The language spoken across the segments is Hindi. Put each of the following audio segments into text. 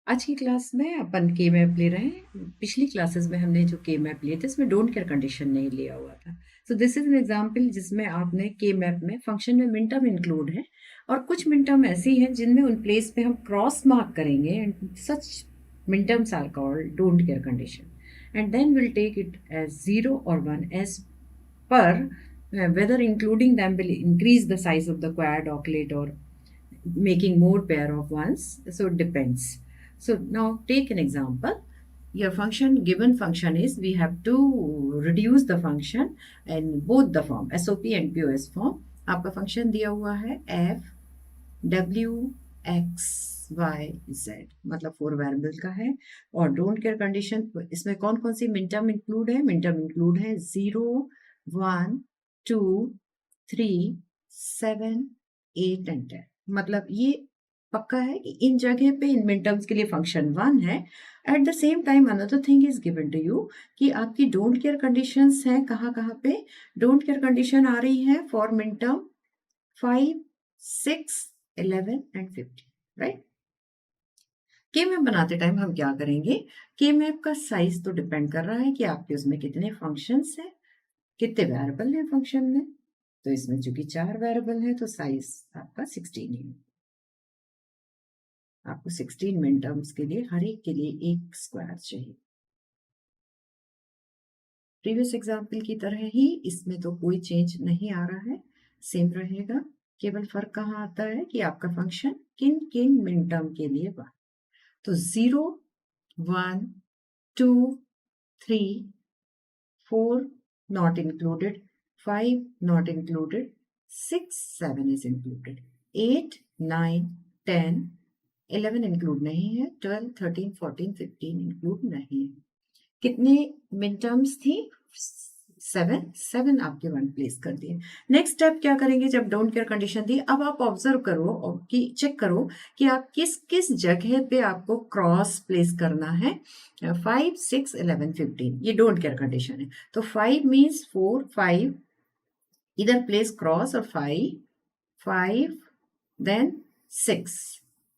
आज की क्लास में अपन के मैप ले रहे हैं। पिछली क्लासेस में हमने जो के मैप लिए थे इसमें डोंट केयर कंडीशन नहीं लिया हुआ था। So this is an example जिसमें आपने के मैप में फंक्शन में मिन टर्म इंक्लूड है और कुछ मिन टर्म ऐसी हैं जिनमें उन प्लेस पे हम क्रॉस मार्क करेंगे and such min terms are called don't care condition and then will take it as 0 or 1 as per whether including them will increase the size of the quad oclet or making more pair of ones. So it depends. So now take an example. Your function, given function is, we have to reduce the function in both the form SOP and POS form. आपका फंक्शन दिया हुआ है f w x y z, मतलब 4 वेरिएबल का है और डोंट केयर कंडीशन इसमें कौन कौन सी मिन टर्म इंक्लूड है? मिन टर्म इंक्लूड है 0 1 2 3 7 8 एंड 10। मतलब ये पक्का है कि इन जगह पे इन मिन टर्म्स के लिए फंक्शन 1 है। At the same time another thing is given to you कि आपकी डोंट केयर कंडीशंस हैं कहाँ कहाँ पे। डोंट केयर कंडीशन आ रही है for min term 5 6 11 and 15, right. के मैप बनाते टाइम हम क्या करेंगे? के मैप का साइज तो डिपेंड कर रहा है कि आपके उसमें कितने फंक्शंस हैं, कितने वेरिएबल हैं फंक्शन में। तो इसमें चूंकि 4 वेरिएबल है तो साइज आपका 16 है। आपको 16 मिन टर्म्स के लिए हर एक के लिए एक स्क्वायर चाहिए। प्रीवियस एग्जाम्पल की तरह ही इसमें तो कोई चेंज नहीं आ रहा है, सेम रहेगा। केवल फर्क कहाँ आता है कि आपका फंक्शन किन किन मिन टर्म के लिए बना। तो 0 1 2 3 4 not included, 5 not included, 6 7 is included, 8 9 10 11 include नहीं है, 12 13 14 15 इंक्लूड नहीं है। कितने मिन टर्म्स थी? 7 आपके वन प्लेस कर दिए। नेक्स्ट स्टेप क्या करेंगे? जब डोंट केयर कंडीशन दी, अब आप ऑब्जर्व करो कि चेक करो कि आप किस किस जगह पे आपको क्रॉस प्लेस करना है। 5 6 11 15 ये डोंट केयर कंडीशन है। तो 5 मीन्स 4 5 इधर प्लेस क्रॉस और 5 then 6,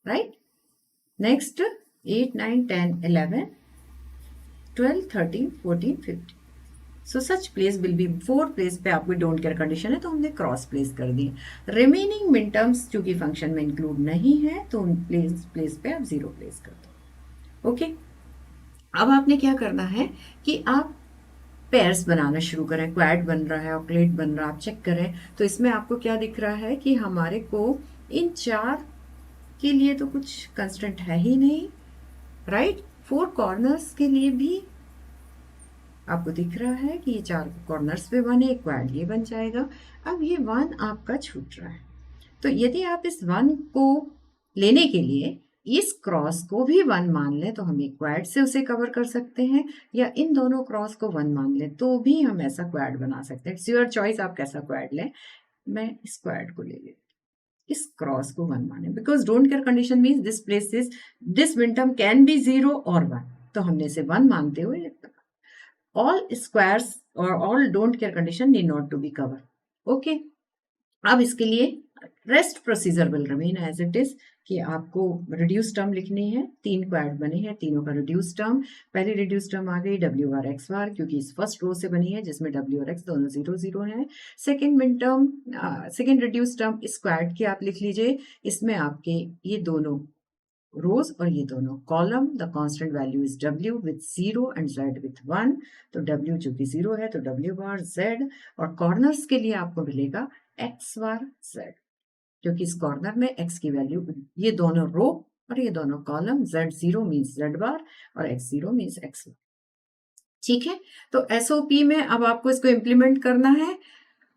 right. Next 8 9 10 11 12 13 14 15। So such place will be 4 place पे आपको डोंट केयर कंडीशन है तो हमने क्रॉस प्लेस कर दिए। रिमेनिंग मिन टर्म्स चूंकि फंक्शन में इंक्लूड नहीं है तो उन प्लेस पे आप 0 प्लेस कर दो। ओके, अब आपने क्या करना है कि आप पेयर्स बनाना शुरू करें। क्वाड बन रहा है, ऑक्लेट बन रहा है, आप चेक करें। तो इसमें आपको क्या दिख रहा है कि हमारे को इन 4 के लिए तो कुछ कंस्टेंट है ही नहीं, राइट। 4 कॉर्नर्स के लिए भी आपको दिख रहा है कि ये 4 कॉर्नर्स पे 1 है, क्वाड ये बन जाएगा। अब ये 1 आपका छूट रहा है, तो यदि आप इस 1 को लेने के लिए इस क्रॉस को भी 1 मान लें तो हम एक क्वाड से उसे कवर कर सकते हैं, या इन दोनों क्रॉस को 1 मान लें तो भी हम ऐसा क्वाड बना सकते हैं। इट्स योर चॉइस आप कैसा क्वाड लें। मैं इस क्वाड को ले लेती, इस क्रॉस को 1 माने, because don't care condition means this place is this min term can be 0 और 1, तो हमने इसे 1 मानते हुए all squares or all don't care condition need not to be covered. Okay, अब इसके लिए rest procedure will remain as it is कि आपको रिड्यूस टर्म लिखनी है। 3 क्वाड बने हैं, तीनों का रिड्यूस टर्म। पहली रिड्यूस टर्म आ गई डब्ल्यू आर एक्स बार, क्योंकि इस फर्स्ट रो से बनी है जिसमें डब्ल्यू और एक्स दोनों 0 0 है। Second min term, second reduce term इस क्वाड की आप लिख लीजिए। इसमें आपके ये दोनों रोज और ये दोनों column, the constant value is w with 0 and z with 1। तो w चूंकि 0 है तो w बार z, और कॉर्नर्स के लिए आपको मिलेगा x बार z, क्योंकि इस कॉर्नर में x की वैल्यू, ये दोनों रो और ये दोनों कॉलम, z0 मीन्स z बार और x0 मीन्स x बार। ठीक है, तो एसओपी में अब आपको इसको इंप्लीमेंट करना है।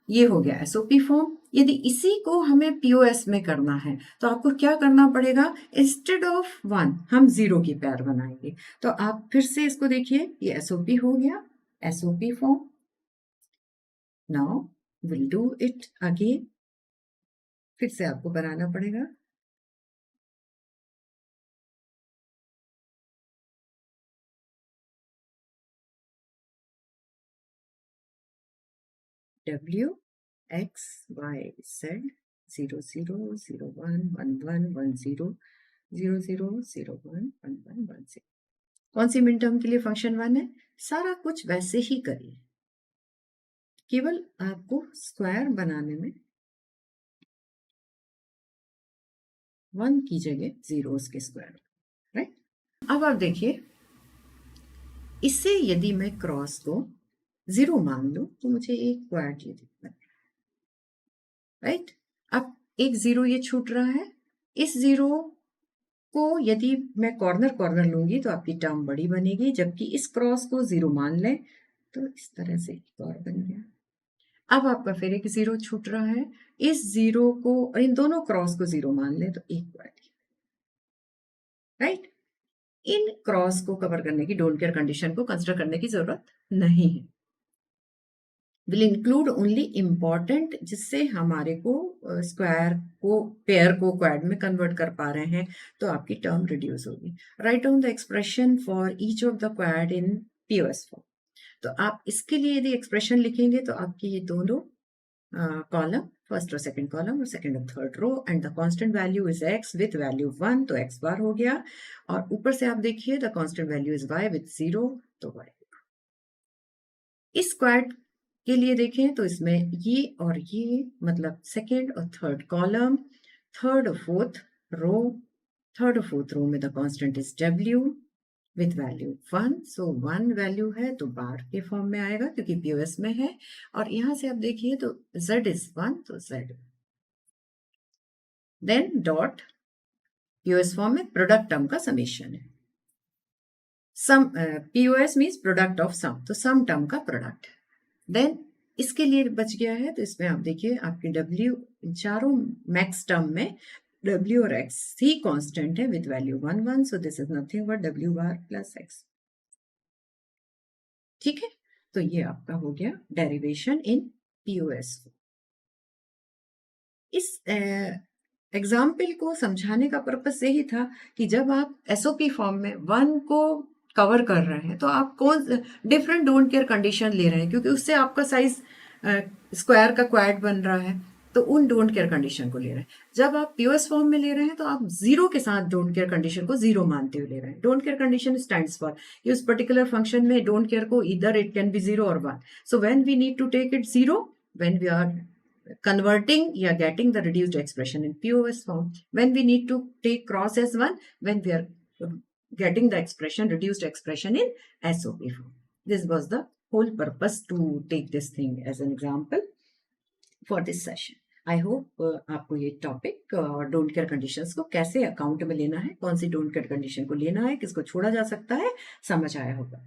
ये हो गया एसओपी फॉर्म। यदि इसी को हमें पीओएस में करना है तो आपको क्या करना पड़ेगा? इंस्टेड ऑफ 1 हम 0 की पेयर बनाएंगे। तो आप फिर से इसको देखिए, ये एसओपी हो गया, SOP form. Now will do it again, फिर से आपको बनाना पड़ेगा। W X Y Z 0 0 0 1 1 1 1 0 0 0 0 1 1 1 1 0। कौन सी मिन टर्म के लिए फंक्शन 1 है? सारा कुछ वैसे ही करिए, केवल आपको स्क्वायर बनाने में 1 की जगह जीरोस के स्क्वायर, राइट। अब आप देखिए, इससे यदि मैं क्रॉस को 0 मान लूं तो मुझे एक क्वाड ये दिखता है, राइट। अब एक 0 ये छूट रहा है, इस 0 को यदि मैं कॉर्नर कॉर्नर लूंगी तो आपकी टर्म बड़ी बनेगी, जबकि इस क्रॉस को 0 मान लें तो इस तरह से एक और बन गया। अब आपका फिर एक 0 छूट रहा है, इस 0 को, इन दोनों क्रॉस को 0 मान लें तो एक क्वाड, राइट। इन क्रॉस को कवर करने की, डोंट केयर कंडीशन को कंसिडर करने की जरूरत नहीं है। विल इंक्लूड ओनली इंपॉर्टेंट, जिससे हमारे को स्क्वायर को पेयर को क्वाड में कन्वर्ट कर पा रहे हैं, तो आपकी टर्म रिड्यूस होगी। Write down the expression for each of the quad in POS form. तो आप इसके लिए यदि एक्सप्रेशन लिखेंगे तो आपकी ये दोनों कॉलम, फर्स्ट और सेकंड कॉलम और सेकंड और third row, and the constant value is x with value 1, तो x बार हो गया। और ऊपर से आप देखिए the constant value is y with 0, तो y। इस स्क्वाड के लिए देखें तो इसमें ये और ये, मतलब सेकंड और थर्ड कॉलम, थर्ड और फोर्थ रो, थर्ड और फोर्थ रो में the constant is w with value 1, so 1 value है तो बार के फॉर्म में आएगा क्योंकि पीओएस में है। और यहां से आप देखिए तो z इज 1, तो z, then dot, POS form में प्रोडक्ट टर्म का समेशन है। Sum, POS means product of sum, तो सम टर्म का प्रोडक्ट। देन इसके लिए बच गया है, तो इसमें आप देखिए आपके W, चारों मैक्स टर्म में W और X ही कांस्टेंट है with value 1 1, so this is nothing but W bar plus X। ठीक है, तो ये आपका हो गया डेरिवेशन इन पीओएस। इस एग्जाम्पल को समझाने का पर्पस यही था कि जब आप एसओपी फॉर्म में 1 को कवर कर रहे हैं तो आप कौन डिफरेंट डोंट केयर कंडीशन ले रहे हैं, क्योंकि उससे आपका साइज स्क्वायर का क्वाड बन रहा है, तो उन डोंट केयर कंडीशन को ले रहे हैं। जब आप पीओएस फॉर्म में ले रहे हैं तो आप 0 के साथ डोंट केयर कंडीशन को 0 मानते हुए ले रहे हैं। Don't care condition stands for, उस पर्टिकुलर फंक्शन में डोंट केयर को इधर इट कैन बी 0 और 1, so when we need to take it 0, when we are converting, yeah, getting the reduced expression in POS form, when we need to take cross as 1, when we are getting the expression, reduced expression in SOP form. This was the whole purpose to take this thing as an example for this session. I hope आपको ये टॉपिक डोंट केयर कंडीशंस को कैसे अकाउंट में लेना है, कौन सी डोंट केयर कंडीशन को लेना है, किसको छोड़ा जा सकता है, समझ आया होगा।